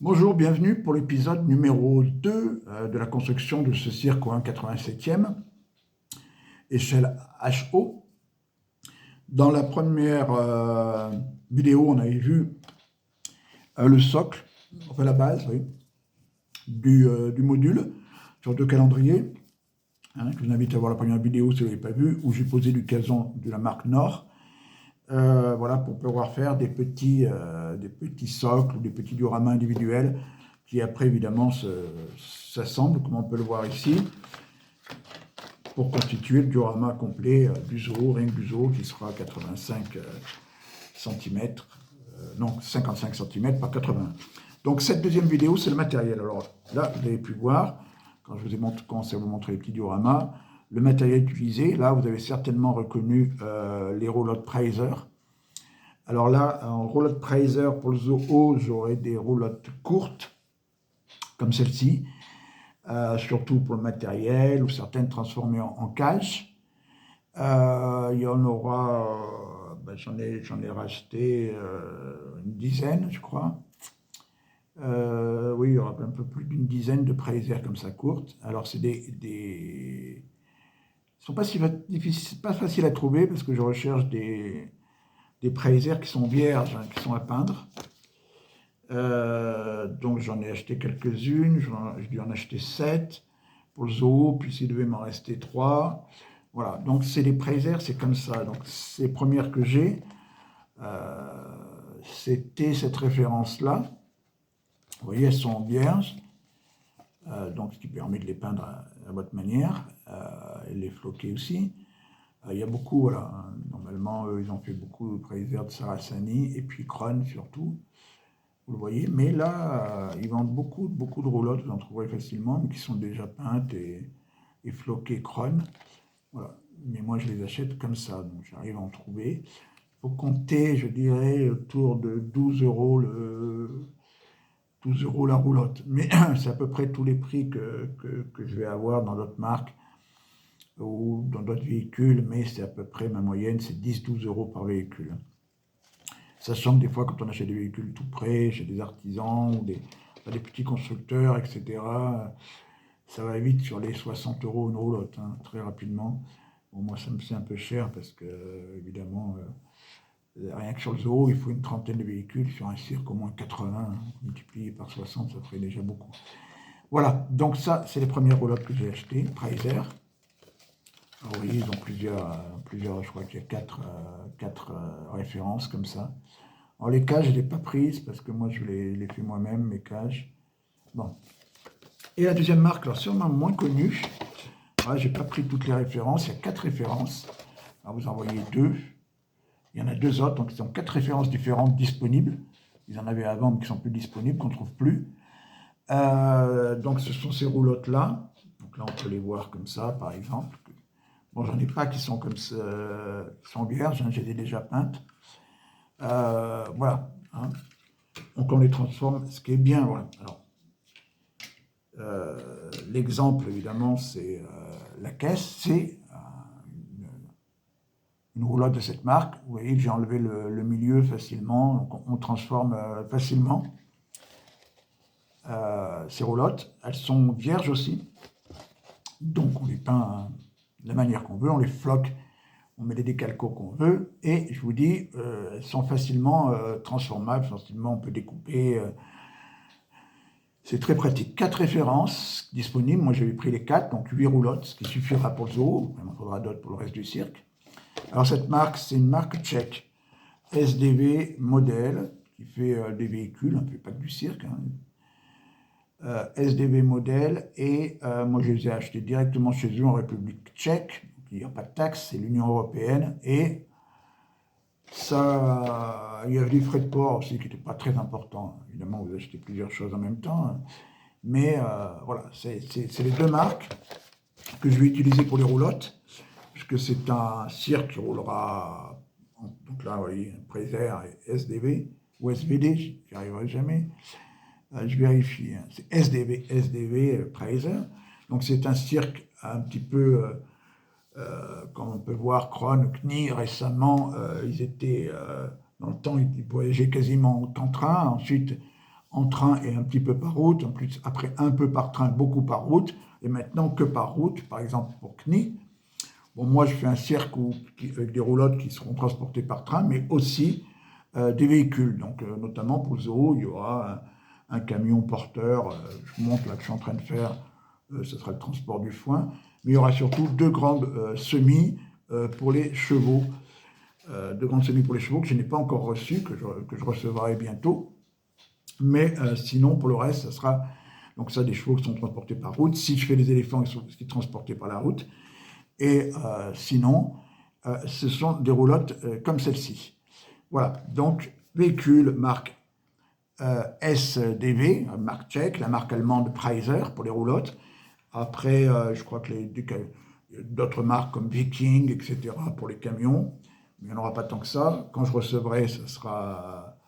Bonjour, bienvenue pour l'épisode numéro 2 de la construction de ce cirque au 1,87e, échelle HO. Dans la première vidéo, on avait vu le socle, enfin la base, oui, du module sur deux calendriers. Je vous invite à voir la première vidéo si vous ne l'avez pas vue, où j'ai posé du gazon de la marque Nord. Voilà, pour pouvoir faire des petits socles ou des petits dioramas individuels qui après évidemment s'assemblent, comme on peut le voir ici, pour constituer le diorama complet du zoo, rien que du zoo, qui sera 85 cm, non 55 cm par 80. Donc cette deuxième vidéo, c'est le matériel. Alors là, vous avez pu voir, quand je vous ai commencé à vous montrer les petits dioramas, le matériel utilisé. Là, vous avez certainement reconnu les roulottes Preiser. Alors là, en roulotte Preiser pour le zoo, j'aurai des roulottes courtes, comme celle-ci, surtout pour le matériel, ou certaines transformées en cage. Il y en aura, j'en ai racheté une dizaine, je crois. Oui, il y aura un peu plus d'une dizaine de Preiser comme ça courtes. Alors c'est ils sont pas faciles à trouver parce que je recherche des Preiser qui sont vierges, qui sont à peindre. Donc j'en ai acheté quelques-unes, j'ai dû en acheter 7 pour le zoo, puis il devait m'en rester 3. Voilà, donc c'est les Preiser, c'est comme ça. Donc ces premières que j'ai, c'était cette référence-là. Vous voyez, elles sont vierges, donc ce qui permet de les peindre à votre manière, et les floquer aussi. Il y a beaucoup, voilà, normalement, ils ont fait beaucoup de Preiser de Saracani, et puis Kron surtout. Vous le voyez, mais là, ils vendent beaucoup de roulottes, vous en trouverez facilement, mais qui sont déjà peintes et floquées Kron. Voilà. Mais moi, je les achète comme ça, donc j'arrive à en trouver. Il faut compter, je dirais, autour de 12 euros 12 euros la roulotte. Mais c'est à peu près tous les prix que je vais avoir dans d'autres marques ou dans d'autres véhicules, mais c'est à peu près ma moyenne, c'est 10-12 euros par véhicule. Sachant que des fois, quand on achète des véhicules tout près, chez des artisans ou des petits constructeurs, etc., ça va vite sur les 60 euros une roulotte, hein, très rapidement. Bon, moi, ça me fait un peu cher parce que, évidemment, rien que sur le zoo, il faut une trentaine de véhicules. Sur un cirque, au moins 80, hein, multiplié par 60, ça ferait déjà beaucoup. Voilà, donc ça, c'est les premières roulottes que j'ai achetées, Preiser. Alors, vous voyez, ils ont plusieurs, je crois qu'il y a quatre références comme ça. Alors les cages, je ne les ai pas prises parce que moi je les fais moi-même, mes cages. Bon. Et la deuxième marque, alors sûrement moins connue, voilà, je n'ai pas pris toutes les références, il y a 4 références. Alors vous en voyez 2, il y en a 2 autres, donc ils ont 4 références différentes disponibles. Ils en avaient avant mais qui ne sont plus disponibles, qu'on ne trouve plus. Donc ce sont ces roulottes-là. Donc là on peut les voir comme ça par exemple. Bon, j'en ai pas qui sont comme ça, qui sont vierges, hein, j'ai déjà peintes. Voilà. Hein. Donc on les transforme, ce qui est bien. Voilà. Alors, l'exemple, évidemment, c'est la caisse, c'est une roulotte de cette marque. Vous voyez que j'ai enlevé le milieu facilement, donc on transforme facilement ces roulottes. Elles sont vierges aussi, donc on les peint de la manière qu'on veut, on les floque, on met les décalcos qu'on veut, et je vous dis, elles sont facilement transformables, facilement on peut découper. C'est très pratique. 4 références disponibles. Moi, j'avais pris les 4, donc 8 roulottes, ce qui suffira pour le zoo. Il en faudra d'autres pour le reste du cirque. Alors, cette marque, c'est une marque tchèque. SDV Model, qui fait des véhicules, on ne fait pas que du cirque. Hein. SDV Model, et moi, je les ai achetés directement chez eux en République tchèque. Donc, il n'y a pas de taxe, c'est l'Union européenne. Et ça, il y avait des frais de port aussi qui n'étaient pas très importants. Évidemment, vous achetez plusieurs choses en même temps. Hein. Mais voilà, c'est les 2 marques que je vais utiliser pour les roulottes, puisque c'est un cirque qui roulera, donc là, vous voyez, Preiser et SDV, ou SVD, j'y arriverai jamais. Je vérifie, hein. C'est SDV Preiser. Donc c'est un cirque un petit peu, comme on peut voir, Kron, Knie, récemment, ils étaient, dans le temps, ils voyageaient quasiment en train, ensuite, en train et un petit peu par route, en plus après un peu par train, beaucoup par route, et maintenant que par route, par exemple pour CNI. Bon, moi je fais un cirque avec des roulottes qui seront transportées par train, mais aussi des véhicules. Donc notamment pour le zoo, il y aura un camion porteur, je vous montre là que je suis en train de faire, ce sera le transport du foin, mais il y aura surtout deux grandes semis pour les chevaux, deux grandes semis pour les chevaux que je n'ai pas encore reçues, que je recevrai bientôt. Mais sinon, pour le reste, ça sera donc ça des chevaux qui sont transportés par route. Si je fais des éléphants, ils sont transportés par la route. Et sinon, ce sont des roulottes comme celle-ci. Voilà, donc véhicule marque SDV, marque tchèque, la marque allemande Preiser pour les roulottes. Après, je crois que d'autres marques comme Viking, etc. pour les camions. Mais il n'y en aura pas tant que ça. Quand je recevrai, ce sera...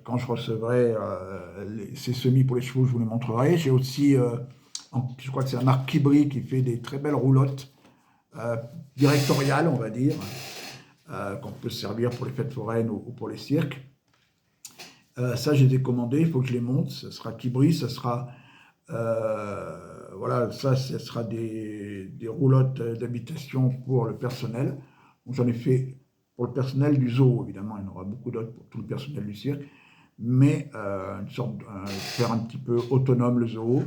quand je recevrai ces semis pour les chevaux, je vous les montrerai. J'ai aussi, je crois que c'est la marque Kibri qui fait des très belles roulottes directoriales, on va dire, qu'on peut se servir pour les fêtes foraines ou pour les cirques. Ça, j'ai des commandés, il faut que je les monte. Ce sera Kibri, ce sera voilà, ça, ce sera des roulottes d'habitation pour le personnel. Donc, j'en ai fait pour le personnel du zoo, évidemment, il y en aura beaucoup d'autres pour tout le personnel du cirque, mais une sorte de faire un petit peu autonome le zoo.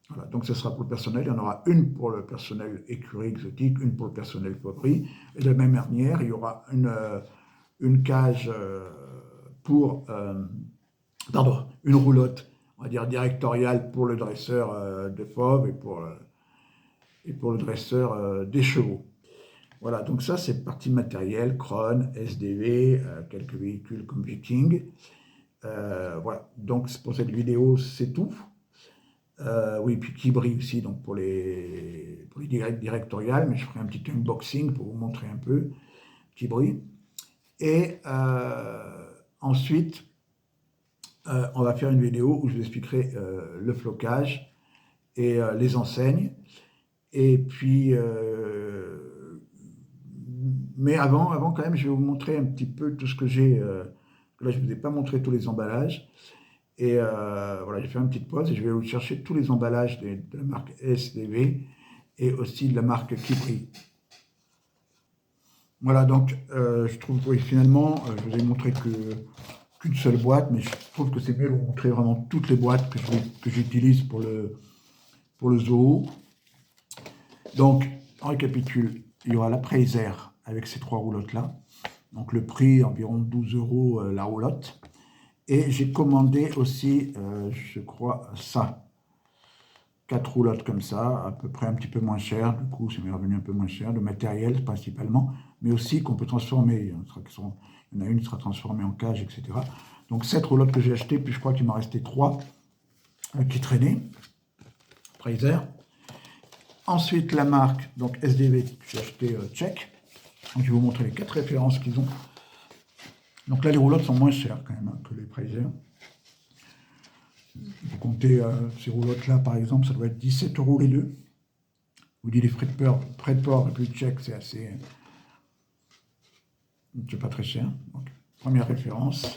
Voilà, donc ce sera pour le personnel, il y en aura une pour le personnel écurie exotique, une pour le personnel poterie, et de la même manière, il y aura une cage pour, pardon, une roulotte, on va dire directoriale pour le dresseur de fauves et pour le dresseur des chevaux. Voilà, donc ça c'est partie matérielle, Kron, SDV, quelques véhicules comme Viking. Voilà, donc pour cette vidéo c'est tout. Oui, puis Kibri aussi, donc pour les directoriales, mais je ferai un petit unboxing pour vous montrer un peu Kibri. Et ensuite, on va faire une vidéo où je vous expliquerai le flocage et les enseignes. Et puis, mais avant quand même, je vais vous montrer un petit peu tout ce que j'ai. Là, je ne vous ai pas montré tous les emballages. Et voilà, j'ai fait une petite pause et je vais vous chercher tous les emballages de la marque SDV et aussi de la marque Kibri. Voilà, donc je trouve, oui, finalement, je vous ai montré qu'une seule boîte, mais je trouve que c'est mieux de vous montrer vraiment toutes les boîtes que j'utilise pour le zoo. Donc, en récapitule, il y aura la Preiser avec ces trois roulottes-là. Donc, le prix, environ 12 € la roulotte. Et j'ai commandé aussi, je crois, ça. 4 roulottes comme ça, à peu près un petit peu moins cher. Du coup, c'est revenu un peu moins cher, de matériel principalement, mais aussi qu'on peut transformer. Il y en a une qui sera transformée en cage, etc. Donc, 7 roulottes que j'ai achetées, puis je crois qu'il m'en restait 3 qui traînaient. Preiser. Ensuite, la marque, donc SDV, que j'ai acheté tchèque. Donc, je vais vous montrer les 4 références qu'ils ont. Donc là, les roulottes sont moins chères quand même que les Preiser. Vous comptez ces roulottes-là, par exemple, ça doit être 17 € les deux. Je vous dis les frais de port et puis le tchèque, c'est assez... c'est pas très cher. Donc, première référence.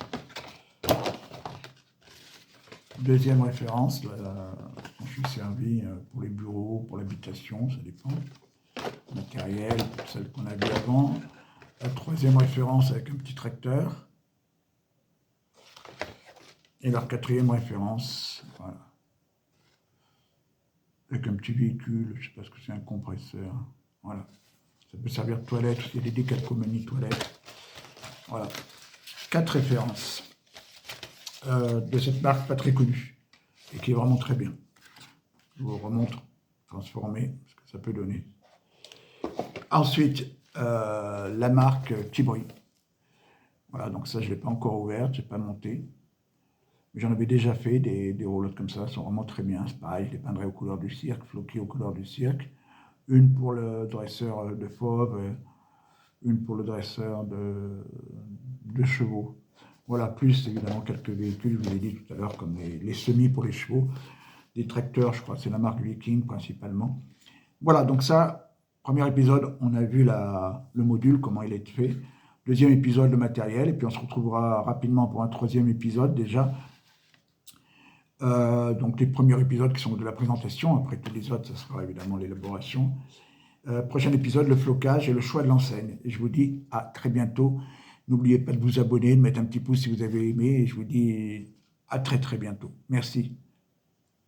Deuxième référence, là, je suis servi pour les bureaux, pour l'habitation, ça dépend. Matériel, celle qu'on a vu avant. La troisième référence avec un petit tracteur. Et la quatrième référence, voilà. Avec un petit véhicule, je ne sais pas ce que c'est, un compresseur. Voilà. Ça peut servir de toilette, il y a des décalcomanies toilettes. Voilà. 4 références de cette marque pas très connue et qui est vraiment très bien. Je vous remontre transformé, ce que ça peut donner. Ensuite, la marque Kibri. Voilà, donc ça, je ne l'ai pas encore ouverte, je n'ai pas monté. J'en avais déjà fait des roulottes comme ça, elles sont vraiment très bien. C'est pareil, je les peindrai aux couleurs du cirque, floquées aux couleurs du cirque. Une pour le dresseur de fauves, une pour le dresseur de chevaux. Voilà, plus évidemment quelques véhicules, je vous l'ai dit tout à l'heure, comme les semis pour les chevaux, des tracteurs, je crois, c'est la marque Viking principalement. Voilà, donc ça, premier épisode, on a vu le module, comment il est fait. Deuxième épisode, le matériel, et puis on se retrouvera rapidement pour un troisième épisode déjà. Donc les premiers épisodes qui sont de la présentation, après tous les autres, ce sera évidemment l'élaboration. Prochain épisode, le flocage et le choix de l'enseigne. Et je vous dis à très bientôt. N'oubliez pas de vous abonner, de mettre un petit pouce si vous avez aimé, et je vous dis à très très bientôt. Merci.